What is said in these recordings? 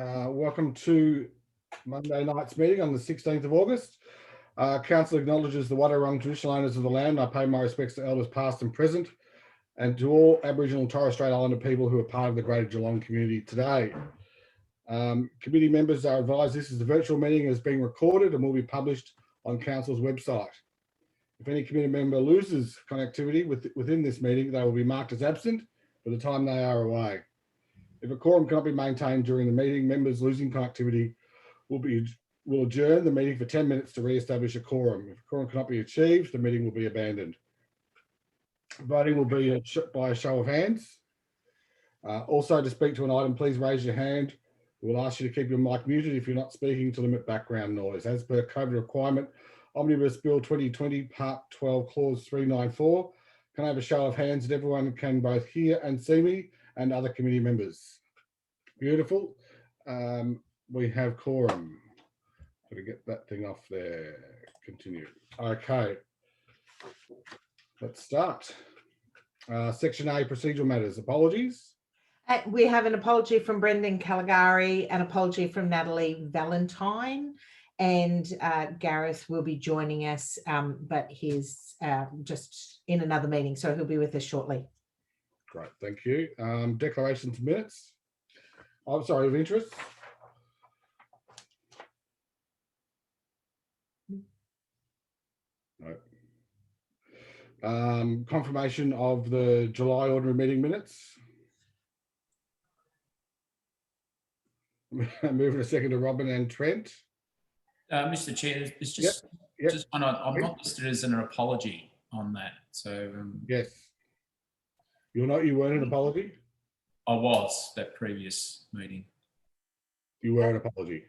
Welcome to Monday night's meeting on the 16th of August. Council acknowledges the Wadawurrung traditional owners of the land. I pay my respects to elders past and present, and to all Aboriginal and Torres Strait Islander people who are part of the Greater Geelong community today. Committee members are advised this is a virtual meeting and is being recorded and will be published on Council's website. If any committee member loses connectivity within this meeting, they will be marked as absent for the time they are away. If a quorum cannot be maintained during the meeting, members losing connectivity will adjourn the meeting for 10 minutes to re-establish a quorum. If a quorum cannot be achieved, the meeting will be abandoned. Voting will be by a show of hands. Also, to speak to an item, please raise your hand. We'll ask you to keep your mic muted if you're not speaking to limit background noise. As per COVID requirement, Omnibus Bill 2020 Part 12 Clause 394. Can I have a show of hands that everyone can both hear and see me and other committee members? Beautiful. We have quorum. Got to get that thing off there. Continue. Okay. Let's start. Section A, procedural matters. Apologies. We have an apology from Brendan Caligari, an apology from Natalie Valentine, and Gareth will be joining us, but he's just in another meeting, so he'll be with us shortly. Great, thank you. Declarations of minutes. I'm sorry, of interest. No. Confirmation of the July ordinary meeting minutes. Moving a second to Robin and Trent. Mr. Chair, it's just, just I'm not listed as an apology on that. So yes, you weren't an apology. I was that previous meeting. You were an apology.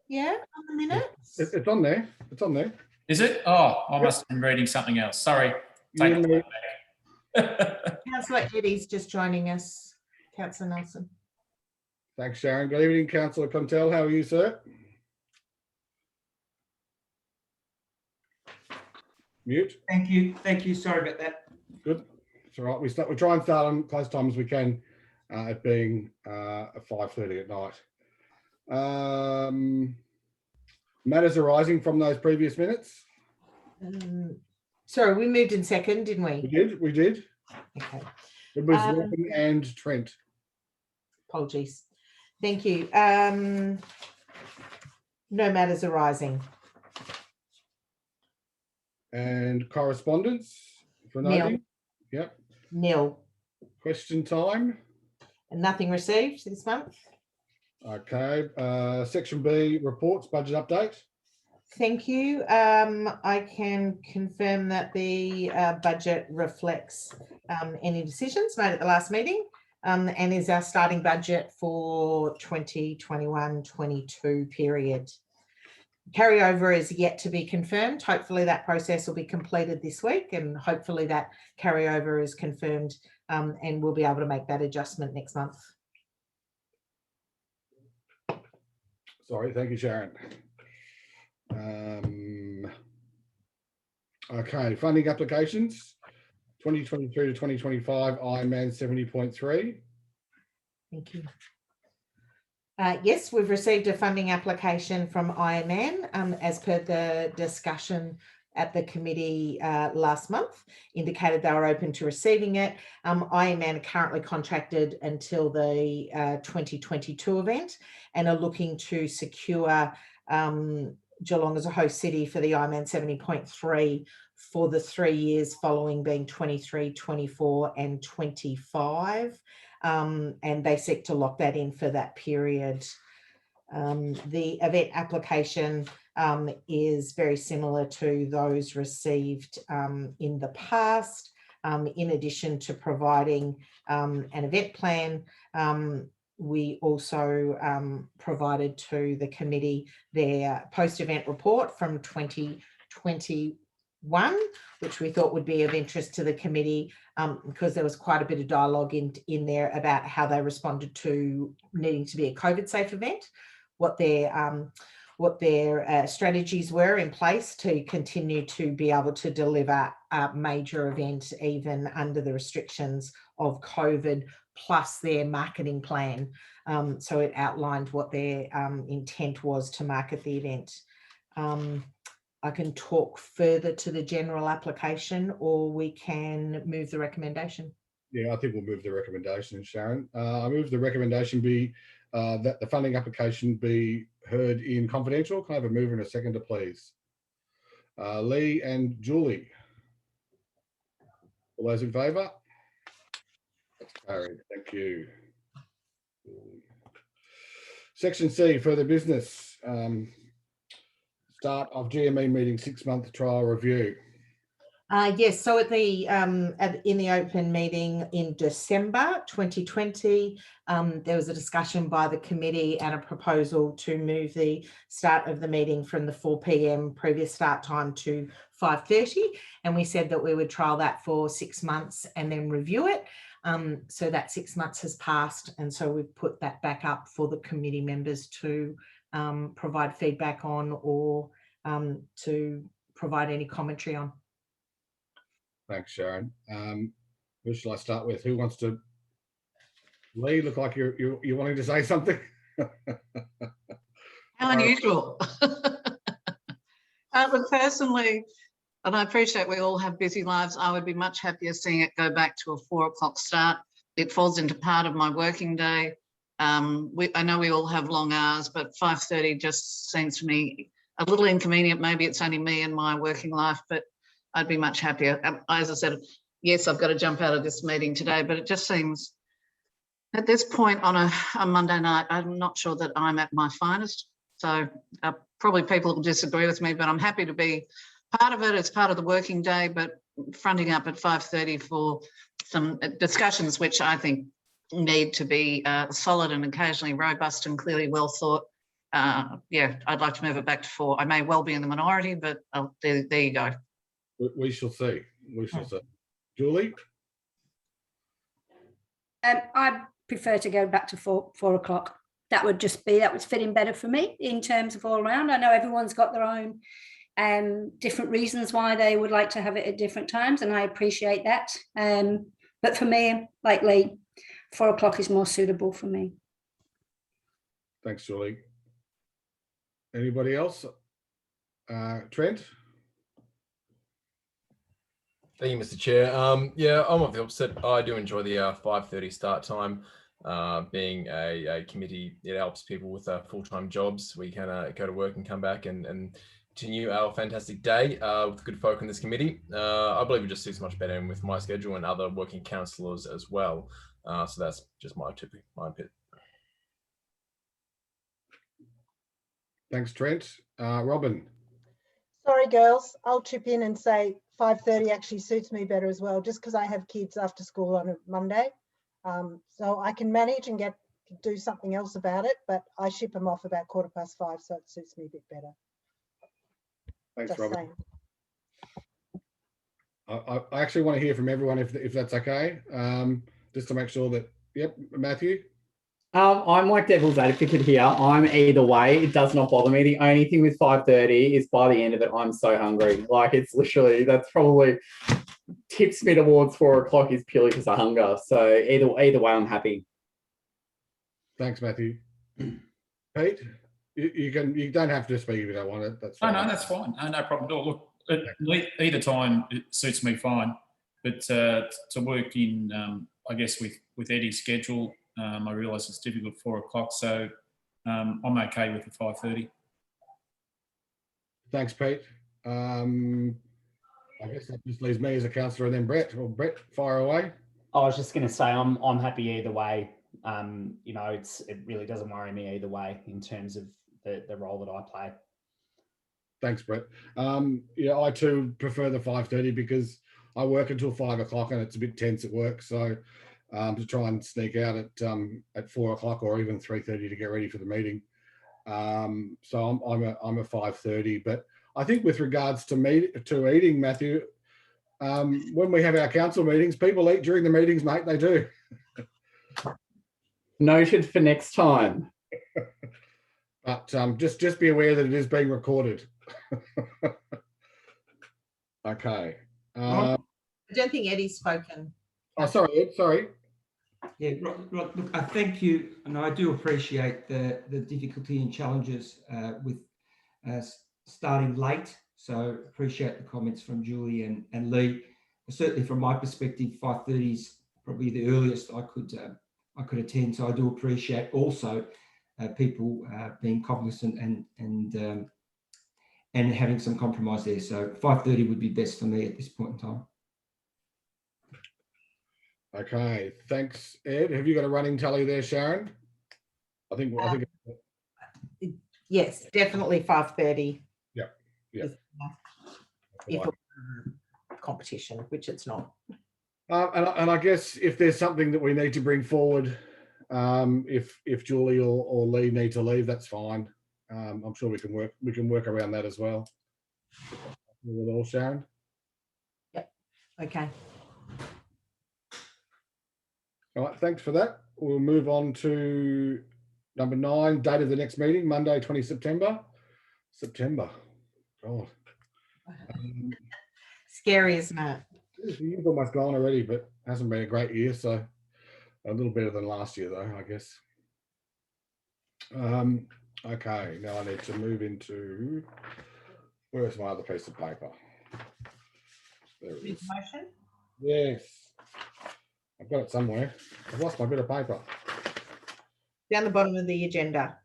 Yeah, on the minutes. It's on there. It's on there. Is it? Oh, I must have been reading something else. Sorry. Take it back. Councillor Eddie's just joining us. Councillor Nelson. Thanks, Sharon. Good evening, Councillor Contel. How are you, sir? Mute. Thank you. Thank you. Sorry about that. Good. It's all right. We try and start on close time as we can, it being at 5:30 at night. Matters arising from those previous minutes. Sorry, we moved in second, didn't we? We did. Okay. It was Robin and Trent. Apologies. Thank you. No matters arising. And correspondence for noting. Yep. Nil. Question time. And nothing received this month. Okay. Section B, reports, budget update. Thank you. I can confirm that the budget reflects any decisions made at the last meeting and is our starting budget for 2021-22 period. Carryover is yet to be confirmed. Hopefully that process will be completed this week, and hopefully that carryover is confirmed and we'll be able to make that adjustment next month. Sorry, thank you, Sharon. Okay, funding applications, 2023 to 2025, Ironman 70.3. Thank you. Yes, we've received a funding application from Ironman as per the discussion at the committee last month, indicated they were open to receiving it. Ironman are currently contracted until the 2022 event and are looking to secure Geelong as a host city for the Ironman 70.3 for the 3 years following, being 23, 24 and 25. And they seek to lock that in for that period. The event application is very similar to those received in the past. In addition to providing an event plan, we also provided to the committee their post-event report from 2021, which we thought would be of interest to the committee because there was quite a bit of dialogue in there about how they responded to needing to be a COVID-safe event, what their strategies were in place to continue to be able to deliver a major event even under the restrictions of COVID plus their marketing plan. So it outlined what their intent was to market the event. I can talk further to the general application, or we can move the recommendation. Yeah, I think we'll move the recommendation, Sharon. I move the recommendation be that the funding application be heard in confidential. Can I have a mover and a seconder, please? Lee and Julie. All those in favour? That's carried. Thank you. Section C, further business. Start of GME meeting 6-month trial review. Yes, so at the in the open meeting in December 2020, there was a discussion by the committee and a proposal to move the start of the meeting from the 4 p.m. previous start time to 5:30, and we said that we would trial that for 6 months and then review it. So that 6 months has passed, and so we've put that back up for the committee members to provide feedback on, or to provide any commentary on. Thanks, Sharon. Who shall I start with? Who wants to? Lee, look like you're wanting to say something. How unusual. But personally, and I appreciate we all have busy lives, I would be much happier seeing it go back to a 4 o'clock start. It falls into part of my working day. I know we all have long hours, but 5:30 just seems to me a little inconvenient. Maybe it's only me and my working life, but I'd be much happier. As I said, yes, I've got to jump out of this meeting today, but it just seems at this point on a Monday night, I'm not sure that I'm at my finest. So probably people will disagree with me, but I'm happy to be part of it. It's part of the working day, but fronting up at 5:30 for some discussions, which I think need to be solid and occasionally robust and clearly well thought. Yeah, I'd like to move it back to 4. I may well be in the minority, but there you go. We shall see. We shall see. Julie? I prefer to go back to 4 o'clock. That would fit in better for me in terms of all around. I know everyone's got their own different reasons why they would like to have it at different times, and I appreciate that. But for me, like Lee, 4 o'clock is more suitable for me. Thanks, Julie. Anybody else? Trent? Thank you, Mr. Chair. Yeah, I'm of the opposite. I do enjoy the 5:30 start time. Being a committee, it helps people with full-time jobs. We can go to work and come back and continue our fantastic day with good folk in this committee. I believe it just suits much better with my schedule and other working councillors as well. So that's just my opinion. Thanks, Trent. Robin? Sorry, girls, I'll chip in and say 5:30 actually suits me better as well, just because I have kids after school on a Monday. So I can manage and do something else about it, but I ship them off about 5:15, so it suits me a bit better. Thanks, Just Robin. I actually want to hear from everyone if that's okay, just to make sure that, yep, Matthew? I'm like devil's advocate here. I'm either way. It does not bother me. The only thing with 5:30 is by the end of it, I'm so hungry. Like, it's literally, that's probably tips me towards 4 o'clock is purely because of hunger. So either way, I'm happy. Thanks, Matthew. Pete, you don't have to speak if you don't want it. That's fine. No, that's fine. No problem at all. Look, either time it suits me fine. But to work in, I guess with Eddie's schedule, I realise it's difficult at 4 o'clock, so I'm okay with the 5:30. Thanks, Pete. I guess that just leaves me as a councillor and then Brett. Well, Brett, fire away. I was just going to say I'm happy either way. You know, it really doesn't worry me either way in terms of the role that I play. Thanks, Brett. Yeah, I too prefer the 5:30 because I work until 5 o'clock and it's a bit tense at work. So to try and sneak out at 4 o'clock or even 3:30 to get ready for the meeting. So I'm a 5:30. But I think with regards to eating, Matthew, when we have our council meetings, people eat during the meetings, mate. They do. Noted for next time. But just be aware that it is being recorded. Okay. I don't think Eddie's spoken. Oh, sorry, Ed, sorry. Yeah, Rod, look, I thank you, and I do appreciate the difficulty and challenges with starting late. So appreciate the comments from Julie and Lee. Certainly from my perspective, 5:30 is probably the earliest I could attend. So I do appreciate also people being cognizant and having some compromise there. So 5:30 would be best for me at this point in time. Okay, thanks, Ed. Have you got a running tally there, Sharon? I think Yes, definitely 5:30. Yeah. If Right. competition, which it's not. And I guess if there's something that we need to bring forward, if Julie or Lee need to leave, that's fine. I'm sure we can work around that as well. With all, Sharon. Yep. Okay. All right, thanks for that. We'll move on to number 9, date of the next meeting, Monday, 20 September. God. Scary, isn't it? The year's almost gone already, but hasn't been a great year, so a little better than last year, though, I guess. Okay, now I need to move into, where's my other piece of paper? There it is. Motion? Yes, I've got it somewhere. I've lost my bit of paper. Down the bottom of the agenda.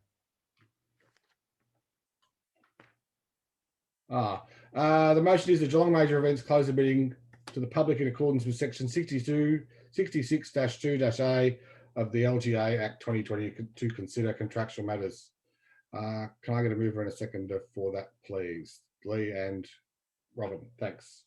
The motion is the Geelong Major Events close the bidding to the public in accordance with section 66-2-A of the LGA Act 2020 to consider contractual matters. Can I get a mover and a seconder for that, please? Lee and Robin, thanks.